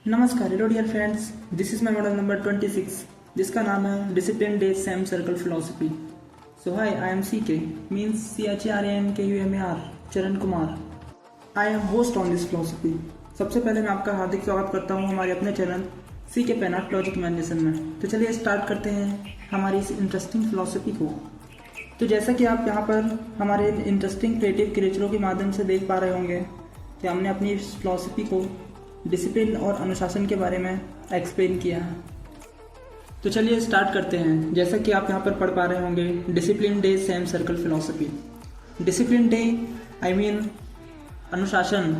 नमस्कार hello dear friends, this is my model number 26 जिसका नाम है discipline day Sam circle philosophy. So hi, I am CK means CHRANKUMAR Charan Kumar. I am host on this philosophy. सबसे पहले मैं आपका हार्दिक स्वागत करता हूँ हमारे अपने चैनल CK पेनाट लॉजिक मैनेजन में। तो चलिए स्टार्ट करते हैं हमारी इस इंटरेस्टिंग फिलोसफी को। तो जैसा कि आप यहाँ पर हमारे इंटरेस्टिंग क्रिएटिव क्रिएचरों के माध्यम से देख पा रहे होंगे कि हमने अपनी इस फिलोसफी को डिसिप्लिन और अनुशासन के बारे में एक्सप्लेन किया है। तो चलिए स्टार्ट करते हैं। जैसा कि आप यहाँ पर पढ़ पा रहे होंगे, discipline day Sam circle philosophy. Discipline day I mean अनुशासन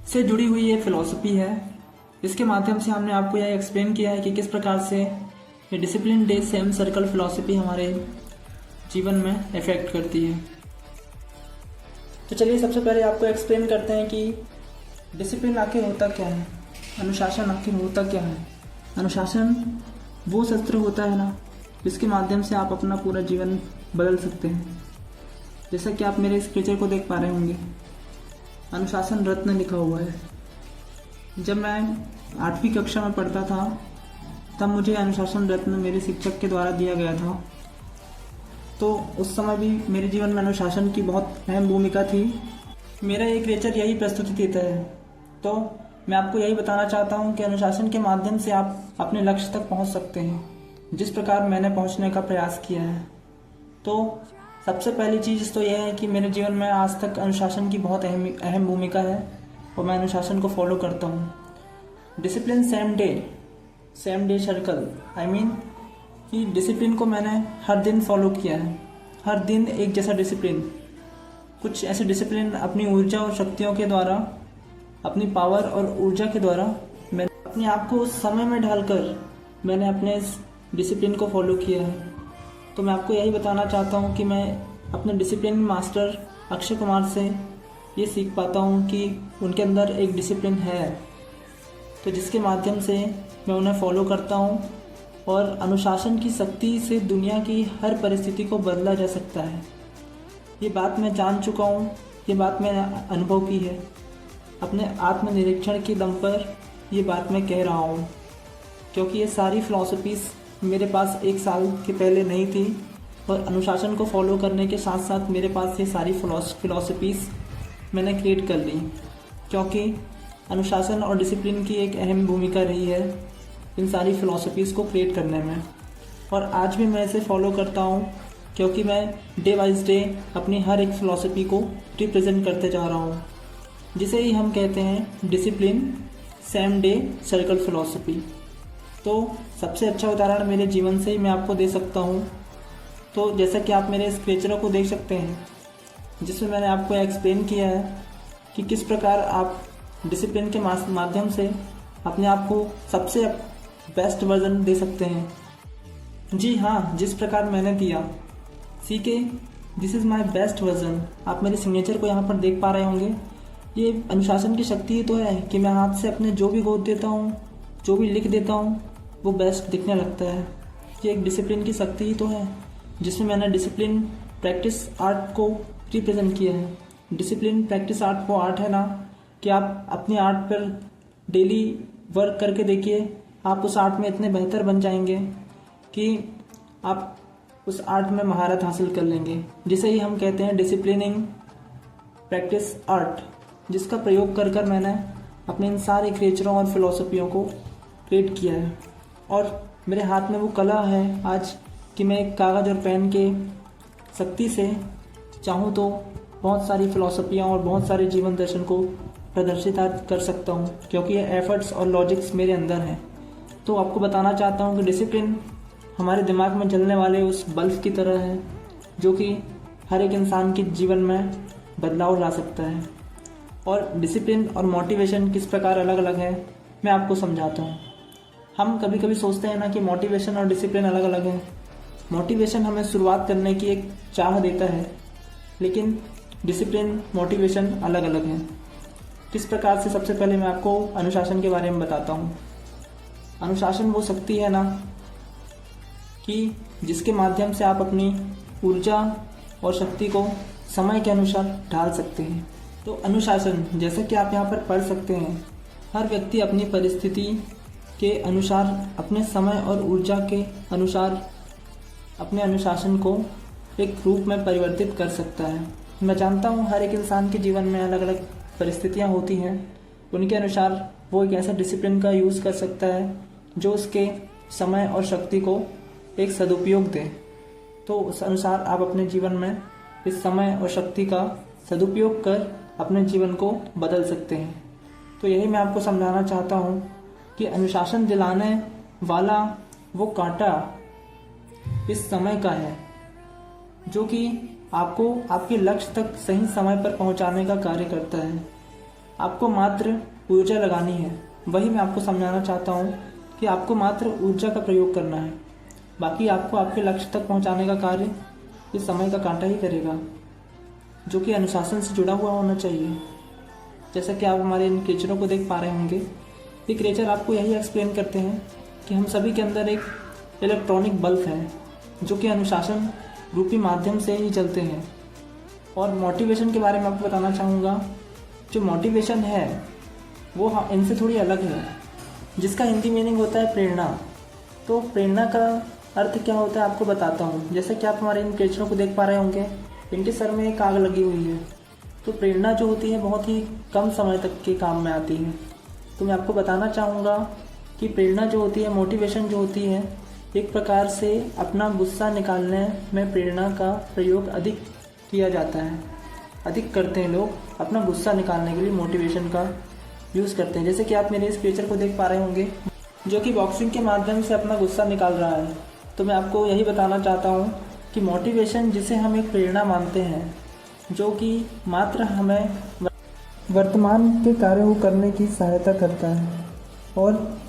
से जुड़ी हुई ये फिलोसफी है। इसके माध्यम से हमने आपको यह एक्सप्लेन किया है कि किस प्रकार से ये discipline day Sam circle philosophy हमारे जीवन में इफेक्ट करती है। तो चलिए सबसे पहले आपको एक्सप्लेन करते हैं कि डिसिप्लिन आखिर होता क्या है, अनुशासन आखिर होता क्या है। अनुशासन वो शस्त्र होता है ना जिसके माध्यम से आप अपना पूरा जीवन बदल सकते हैं। जैसा कि आप मेरे इस पिक्चर को देख पा रहे होंगे, अनुशासन रत्न लिखा हुआ है। जब मैं 8वीं कक्षा में पढ़ता था तब मुझे अनुशासन रत्न मेरे शिक्षक के द्वारा दिया गया था। तो उस समय भी मेरे जीवन में अनुशासन की बहुत अहम भूमिका थी। मेरा एक लेक्चर यही प्रस्तुति देता है। तो मैं आपको यही बताना चाहता हूँ कि अनुशासन के माध्यम से आप अपने लक्ष्य तक पहुँच सकते हैं, जिस प्रकार मैंने पहुँचने का प्रयास किया है। तो सबसे पहली चीज़ तो यह है कि मेरे जीवन में आज तक अनुशासन की बहुत अहम भूमिका है और मैं अनुशासन को फॉलो करता हूँ। Discipline Sam day circle I mean कि डिसिप्लिन को मैंने हर दिन फॉलो किया है। हर दिन एक जैसा डिसिप्लिन, कुछ ऐसे डिसिप्लिन अपनी ऊर्जा और शक्तियों के द्वारा, अपनी पावर और ऊर्जा के द्वारा मैंने अपने आप को उस समय में ढालकर मैंने अपने इस डिसिप्लिन को फॉलो किया है। तो मैं आपको यही बताना चाहता हूँ कि मैं अपने डिसिप्लिन मास्टर अक्षय कुमार से ये सीख पाता हूँ कि उनके अंदर एक डिसिप्लिन है, तो जिसके माध्यम से मैं उन्हें फॉलो करता हूँ और अनुशासन की शक्ति से दुनिया की हर परिस्थिति को बदला जा सकता है। ये बात मैं जान चुका हूँ, ये बात मैंने अनुभव की है। अपने आत्मनिरीक्षण के दम पर ये बात मैं कह रहा हूँ, क्योंकि ये सारी फिलॉसफीज़ मेरे पास 1 साल के पहले नहीं थी और अनुशासन को फॉलो करने के साथ साथ मेरे पास ये सारी फिलॉसफीज़ मैंने क्रिएट कर ली, क्योंकि अनुशासन और डिसिप्लिन की एक अहम भूमिका रही है इन सारी फिलॉसफीज़ को क्रिएट करने में। और आज भी मैं इसे फॉलो करता हूँ, क्योंकि मैं डे वाइज डे अपनी हर एक फिलॉसफी को रिप्रेजेंट करते जा रहा हूँ, जिसे ही हम कहते हैं discipline Sam day circle philosophy. तो सबसे अच्छा उदाहरण मेरे जीवन से ही मैं आपको दे सकता हूँ। तो जैसा कि आप मेरे इस क्रिएचर को देख सकते हैं, जिसमें मैंने आपको एक्सप्लेन किया है कि किस प्रकार आप डिसिप्लिन के माध्यम से अपने आप को सबसे बेस्ट वर्जन दे सकते हैं। जी हाँ, जिस प्रकार मैंने दिया। CK this is my best version. आप मेरे सिग्नेचर को यहाँ पर देख पा रहे होंगे। ये अनुशासन की शक्ति ही तो है कि मैं हाथ से अपने जो भी गोद देता हूँ, जो भी लिख देता हूँ, वो बेस्ट दिखने लगता है। ये एक डिसिप्लिन की शक्ति ही तो है, जिसमें मैंने डिसिप्लिन प्रैक्टिस आर्ट को रिप्रेजेंट किया है। डिसिप्लिन प्रैक्टिस आर्ट वो आर्ट है ना कि आप अपनी आर्ट पर डेली वर्क करके देखिए, आप उस आर्ट में इतने बेहतर बन जाएंगे कि आप उस आर्ट में महारत हासिल कर लेंगे, जिसे ही हम कहते हैं डिसिप्लिनिंग प्रैक्टिस आर्ट, जिसका प्रयोग कर कर मैंने अपने इन सारे क्रिएचरों और फिलॉसफियों को क्रिएट किया है। और मेरे हाथ में वो कला है आज कि मैं एक कागज़ और पेन के शक्ति से चाहूँ तो बहुत सारी फिलॉसफियाँ और बहुत सारे जीवन दर्शन को प्रदर्शित कर सकता हूँ, क्योंकि ये एफर्ट्स और लॉजिक्स मेरे अंदर हैं। तो आपको बताना चाहता हूँ कि डिसिप्लिन हमारे दिमाग में जलने वाले उस बल्ब की तरह है, जो कि हर एक इंसान के जीवन में बदलाव ला सकता है। और डिसिप्लिन और मोटिवेशन किस प्रकार अलग अलग है, मैं आपको समझाता हूँ। हम कभी कभी सोचते हैं ना कि मोटिवेशन और डिसिप्लिन अलग अलग है। मोटिवेशन हमें शुरुआत करने की एक चाह देता है, लेकिन डिसिप्लिन मोटिवेशन अलग अलग है। किस प्रकार से, सबसे पहले मैं आपको अनुशासन के बारे में बताता हूँ। अनुशासन वो शक्ति है ना कि जिसके माध्यम से आप अपनी ऊर्जा और शक्ति को समय के अनुसार ढाल सकते हैं। तो अनुशासन, जैसा कि आप यहाँ पर पढ़ सकते हैं हर व्यक्ति अपनी परिस्थिति के अनुसार, अपने समय और ऊर्जा के अनुसार अपने अनुशासन को एक रूप में परिवर्तित कर सकता है। मैं जानता हूँ हर एक इंसान के जीवन में अलग अलग परिस्थितियाँ होती हैं, उनके अनुसार वो एक ऐसा डिसिप्लिन का यूज़ कर सकता है जो उसके समय और शक्ति को एक सदुपयोग दे। तो उस अनुसार आप अपने जीवन में इस समय और शक्ति का सदुपयोग कर अपने जीवन को बदल सकते हैं। तो यही मैं आपको समझाना चाहता हूँ कि अनुशासन दिलाने वाला वो कांटा इस समय का है जो कि आपको आपके लक्ष्य तक सही समय पर पहुंचाने का कार्य करता है। आपको मात्र ऊर्जा लगानी है। वही मैं आपको समझाना चाहता हूँ कि आपको मात्र ऊर्जा का प्रयोग करना है, बाकी आपको आपके लक्ष्य तक पहुंचाने का कार्य इस समय का कांटा ही करेगा, जो कि अनुशासन से जुड़ा हुआ होना चाहिए। जैसा कि आप हमारे इन क्रिएचरों को देख पा रहे होंगे, ये क्रिएचर आपको यही एक्सप्लेन करते हैं कि हम सभी के अंदर एक इलेक्ट्रॉनिक बल्ब है जो कि अनुशासन रूपी माध्यम से ही चलते हैं। और मोटिवेशन के बारे में आपको बताना चाहूँगा, जो मोटिवेशन है वो इनसे थोड़ी अलग है, जिसका हिंदी मीनिंग होता है प्रेरणा। तो प्रेरणा का अर्थ क्या होता है आपको बताता हूँ। जैसे कि आप हमारे इन क्रिएचरों को देख पा रहे होंगे, इनके सर में एक आग लगी हुई है। तो प्रेरणा जो होती है बहुत ही कम समय तक के काम में आती है। तो मैं आपको बताना चाहूँगा कि प्रेरणा जो होती है, मोटिवेशन जो होती है, एक प्रकार से अपना गुस्सा निकालने में प्रेरणा का प्रयोग अधिक किया जाता है। अधिक करते हैं लोग अपना गुस्सा निकालने के लिए मोटिवेशन का यूज़ करते हैं। जैसे कि आप मेरे इस क्रिएचर को देख पा रहे होंगे जो कि बॉक्सिंग के माध्यम से अपना गुस्सा निकाल रहा है। तो मैं आपको यही बताना चाहता हूँ कि मोटिवेशन जिसे हम एक प्रेरणा मानते हैं, जो कि मात्र हमें वर्तमान के कार्य को करने की सहायता करता है और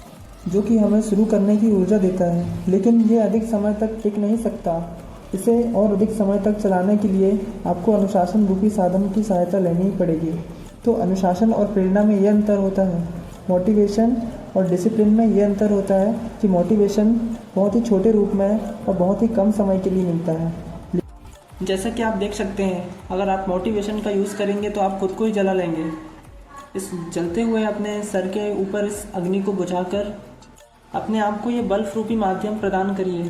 जो कि हमें शुरू करने की ऊर्जा देता है, लेकिन ये अधिक समय तक टिक नहीं सकता। इसे और अधिक समय तक चलाने के लिए आपको अनुशासन रूपी साधन की सहायता लेनी ही पड़ेगी। तो अनुशासन और प्रेरणा में ये अंतर होता है। मोटिवेशन और डिसिप्लिन में ये अंतर होता है कि मोटिवेशन बहुत ही छोटे रूप में और बहुत ही कम समय के लिए मिलता है। जैसा कि आप देख सकते हैं, अगर आप मोटिवेशन का यूज़ करेंगे तो आप खुद को ही जला लेंगे। इस जलते हुए अपने सर के ऊपर इस अग्नि को बुझाकर अपने आप को ये बल्ब रूपी माध्यम प्रदान करिए,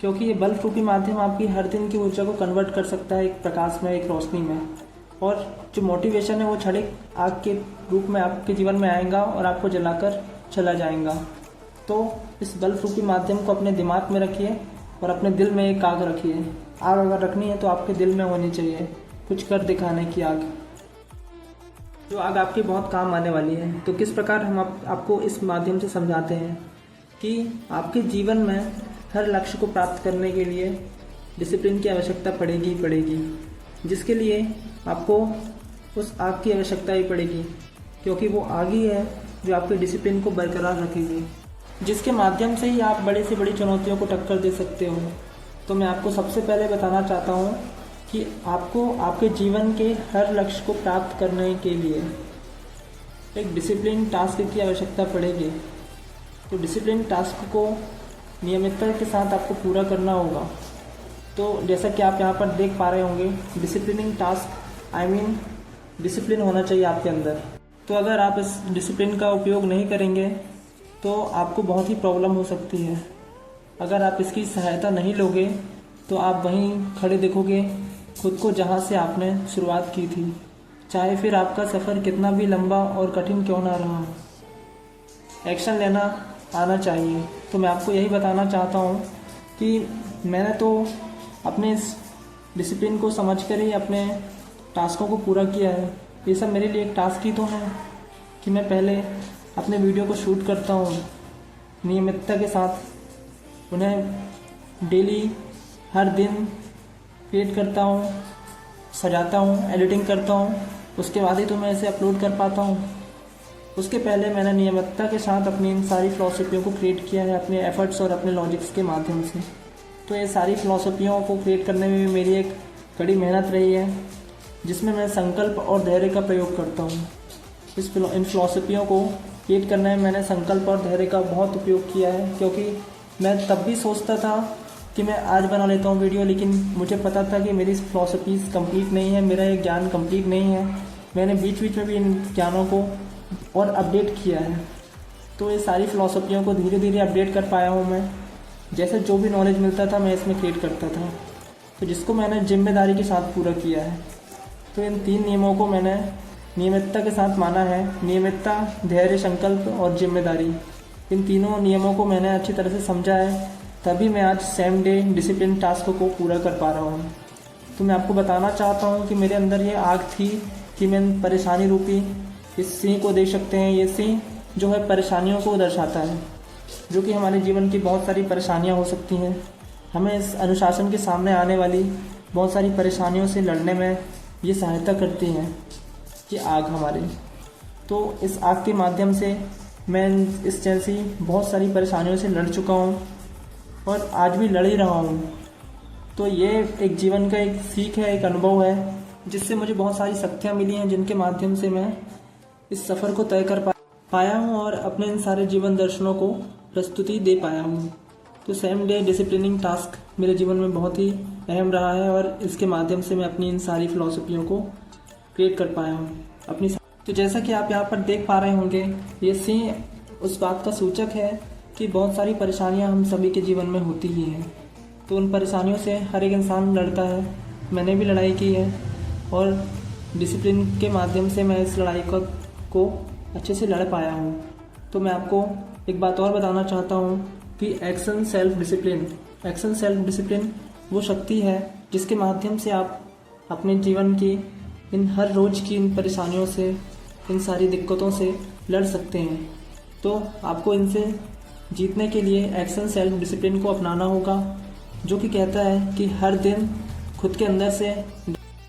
क्योंकि ये बल्ब रूपी माध्यम आपकी हर दिन की ऊर्जा को कन्वर्ट कर सकता है एक प्रकाश में, एक रोशनी में। और जो मोटिवेशन है वो क्षणिक आग के रूप में आपके जीवन में आएगा और आपको जलाकर चला जाएगा। तो इस बल्ब रूपी माध्यम को अपने दिमाग में रखिए और अपने दिल में एक आग रखिए। आग अगर रखनी है तो आपके दिल में होनी चाहिए, कुछ कर दिखाने की आग, जो आग आपके बहुत काम आने वाली है। तो किस प्रकार हम आपको इस माध्यम से समझाते हैं कि आपके जीवन में हर लक्ष्य को प्राप्त करने के लिए डिसिप्लिन की आवश्यकता पड़ेगी, जिसके लिए आपको उस आग की आवश्यकता ही पड़ेगी, क्योंकि वो आग ही है जो आपके डिसिप्लिन को बरकरार रखेगी, जिसके माध्यम से ही आप बड़े से बड़ी चुनौतियों को टक्कर दे सकते हो। तो मैं आपको सबसे पहले बताना चाहता हूँ कि आपको आपके जीवन के हर लक्ष्य को प्राप्त करने के लिए एक डिसिप्लिन टास्क की आवश्यकता पड़ेगी। तो डिसिप्लिन टास्क को नियमितता के साथ आपको पूरा करना होगा। तो जैसा कि आप यहाँ पर देख पा रहे होंगे, डिसिप्लिनिंग टास्क डिसिप्लिन होना चाहिए आपके अंदर। तो अगर आप इस डिसिप्लिन का उपयोग नहीं करेंगे तो आपको बहुत ही प्रॉब्लम हो सकती है। अगर आप इसकी सहायता नहीं लोगे तो आप वहीं खड़े देखोगे खुद को जहाँ से आपने शुरुआत की थी, चाहे फिर आपका सफ़र कितना भी लंबा और कठिन क्यों ना रहा हो। एक्शन लेना आना चाहिए। तो मैं आपको यही बताना चाहता हूँ कि मैंने तो अपने इस डिसिप्लिन को समझकर ही अपने टास्कों को पूरा किया है। ये सब मेरे लिए एक टास्क ही तो है कि मैं पहले अपने वीडियो को शूट करता हूँ नियमितता के साथ, उन्हें डेली हर दिन क्रिएट करता हूँ, सजाता हूँ, एडिटिंग करता हूँ, उसके बाद ही तो मैं इसे अपलोड कर पाता हूँ। उसके पहले मैंने नियमितता के साथ अपनी इन सारी फ़िलॉसफियों को क्रिएट किया है अपने एफर्ट्स और अपने लॉजिक्स के माध्यम से। तो ये सारी फ़िलॉसफियों को क्रिएट करने में भी मेरी एक कड़ी मेहनत रही है, जिसमें मैं संकल्प और धैर्य का प्रयोग करता हूँ। इन फ़िलॉसफियों को क्रिएट करने में मैंने संकल्प और धैर्य का बहुत उपयोग किया है, क्योंकि मैं तब भी सोचता था कि मैं आज बना लेता हूँ वीडियो, लेकिन मुझे पता था कि मेरी फ़िलॉसफीज़ कंप्लीट नहीं है, मेरा ये ज्ञान कंप्लीट नहीं है। मैंने बीच बीच में भी इन ज्ञानों को और अपडेट किया है। तो ये सारी फ़िलासफ़ियों को धीरे धीरे अपडेट कर पाया हूँ मैं। जैसे जो भी नॉलेज मिलता था मैं इसमें क्रिएट करता था, तो जिसको मैंने जिम्मेदारी के साथ पूरा किया है। तो इन 3 नियमों को मैंने नियमितता के साथ माना है। नियमितता, धैर्य, संकल्प और जिम्मेदारी, इन तीनों नियमों को मैंने अच्छी तरह से समझा है, तभी मैं आज सेम डे डिसिप्लिन टास्क को पूरा कर पा रहा हूँ। तो मैं आपको बताना चाहता हूँ कि मेरे अंदर ये आग थी कि मैं परेशानी रूपी इस सिंह को देख सकते हैं। ये सिंह जो है परेशानियों को दर्शाता है, जो कि हमारे जीवन की बहुत सारी परेशानियाँ हो सकती हैं। हमें इस अनुशासन के सामने आने वाली बहुत सारी परेशानियों से लड़ने में ये सहायता करती हैं ये आग हमारी। तो इस आग के माध्यम से मैं इस जैसी बहुत सारी परेशानियों से लड़ चुका हूँ और आज भी लड़ ही रहा हूँ। तो ये एक जीवन का एक सीख है, एक अनुभव है, जिससे मुझे बहुत सारी शक्तियाँ मिली हैं, जिनके माध्यम से मैं इस सफ़र को तय कर पाया हूँ और अपने इन सारे जीवन दर्शनों को प्रस्तुति दे पाया हूँ। तो सेम डे डिसिप्लिनिंग टास्क मेरे जीवन में बहुत ही अहम रहा है और इसके माध्यम से मैं अपनी इन सारी फिलॉसफियों को क्रिएट कर पाया हूँ अपनी। तो जैसा कि आप यहाँ पर देख पा रहे होंगे, ये सिंह उस बात का सूचक है कि बहुत सारी परेशानियाँ हम सभी के जीवन में होती ही हैं। तो उन परेशानियों से हर एक इंसान लड़ता है। मैंने भी लड़ाई की है और डिसिप्लिन के माध्यम से मैं इस लड़ाई को अच्छे से लड़ पाया हूँ। तो मैं आपको एक बात और बताना चाहता हूँ कि एक्शन सेल्फ डिसिप्लिन वो शक्ति है जिसके माध्यम से आप अपने जीवन की इन हर रोज़ की इन परेशानियों से, इन सारी दिक्कतों से लड़ सकते हैं। तो आपको इनसे जीतने के लिए एक्शन सेल्फ डिसिप्लिन को अपनाना होगा, जो कि कहता है कि हर दिन खुद के अंदर से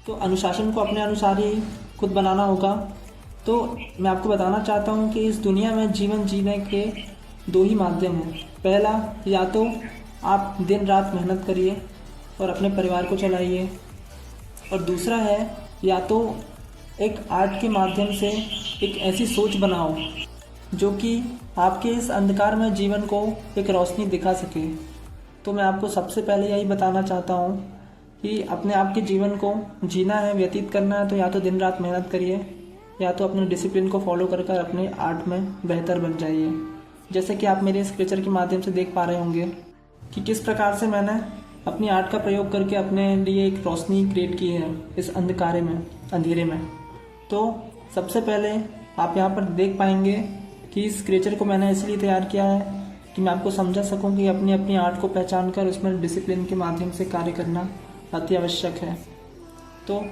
तो अनुशासन को अपने अनुसार ही खुद बनाना होगा। तो मैं आपको बताना चाहता हूँ कि इस दुनिया में जीवन जीने के 2 ही माध्यम हैं। पहला, या तो आप दिन रात मेहनत करिए और अपने परिवार को चलाइए, और दूसरा है या तो एक आर्ट के माध्यम से एक ऐसी सोच बनाओ जो कि आपके इस अंधकार में जीवन को एक रोशनी दिखा सके। तो मैं आपको सबसे पहले यही बताना चाहता हूँ कि अपने आप के जीवन को जीना है, व्यतीत करना है, तो या तो दिन रात मेहनत करिए या तो अपने डिसिप्लिन को फॉलो कर अपने आर्ट में बेहतर बन जाइए। जैसे कि आप मेरे इस पिक्चर के माध्यम से देख पा रहे होंगे कि किस प्रकार से मैंने अपनी आर्ट का प्रयोग करके अपने लिए एक रोशनी क्रिएट की है इस अंधेरे में। तो सबसे पहले आप यहाँ पर देख पाएंगे कि इस क्रिएचर को मैंने इसलिए तैयार किया है कि मैं आपको समझा सकूं कि अपनी आर्ट को पहचान कर उसमें डिसिप्लिन के माध्यम से कार्य करना अति आवश्यक है। तो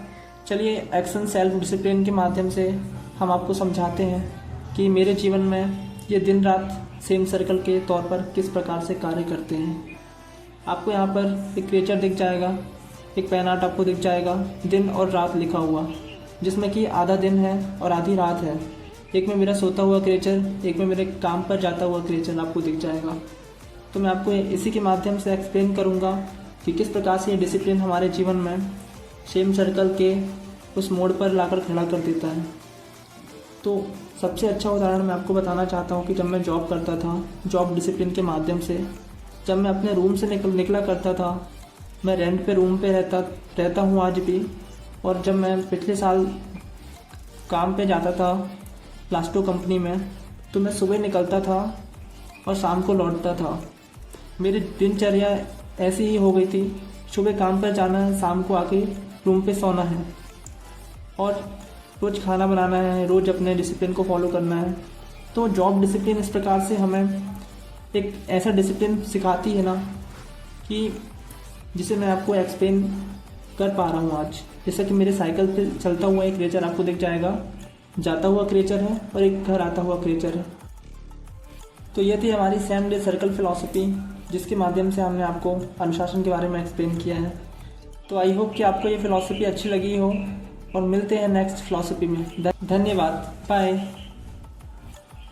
चलिए एक्शन सेल्फ डिसिप्लिन के माध्यम से हम आपको समझाते हैं कि मेरे जीवन में ये दिन रात सेम सर्कल के तौर पर किस प्रकार से कार्य करते हैं। आपको यहाँ पर एक क्रिएचर दिख जाएगा, एक पैन आर्ट आपको दिख जाएगा, दिन और रात लिखा हुआ, जिसमें कि आधा दिन है और आधी रात है। एक में मेरा सोता हुआ क्रिएचर, एक में मेरे काम पर जाता हुआ क्रिएचर आपको दिख जाएगा। तो मैं आपको इसी के माध्यम से एक्सप्लेन करूँगा कि किस प्रकार से ये डिसिप्लिन हमारे जीवन में सेम सर्कल के उस मोड़ पर लाकर खड़ा कर देता है। तो सबसे अच्छा उदाहरण मैं आपको बताना चाहता हूँ कि जब मैं जॉब करता था, जॉब डिसिप्लिन के माध्यम से जब मैं अपने रूम से निकला करता था, मैं रेंट पे रूम पे रहता हूँ आज भी। और जब मैं पिछले साल काम पे जाता था प्लास्टो कंपनी में, तो मैं सुबह निकलता था और शाम को लौटता था। मेरी दिनचर्या ऐसी ही हो गई थी, सुबह काम पर जाना है, शाम को आके रूम पे सोना है और रोज़ खाना बनाना है, रोज़ अपने डिसिप्लिन को फॉलो करना है। तो जॉब डिसिप्लिन इस प्रकार से हमें एक ऐसा डिसिप्लिन सिखाती है ना कि जिसे मैं आपको एक्सप्लेन कर पा रहा हूँ आज। जैसा कि मेरे साइकिल पे चलता हुआ एक क्रिएचर आपको दिख जाएगा, जाता हुआ क्रिएचर है और एक घर आता हुआ क्रिएचर है। तो ये थी हमारी सेम डे सर्कल फिलॉसफी, जिसके माध्यम से हमने आपको अनुशासन के बारे में एक्सप्लेन किया है। तो आई होप कि आपको ये फिलॉसफी अच्छी लगी हो और मिलते हैं नेक्स्ट फिलॉसफी में। धन्यवाद, बाय।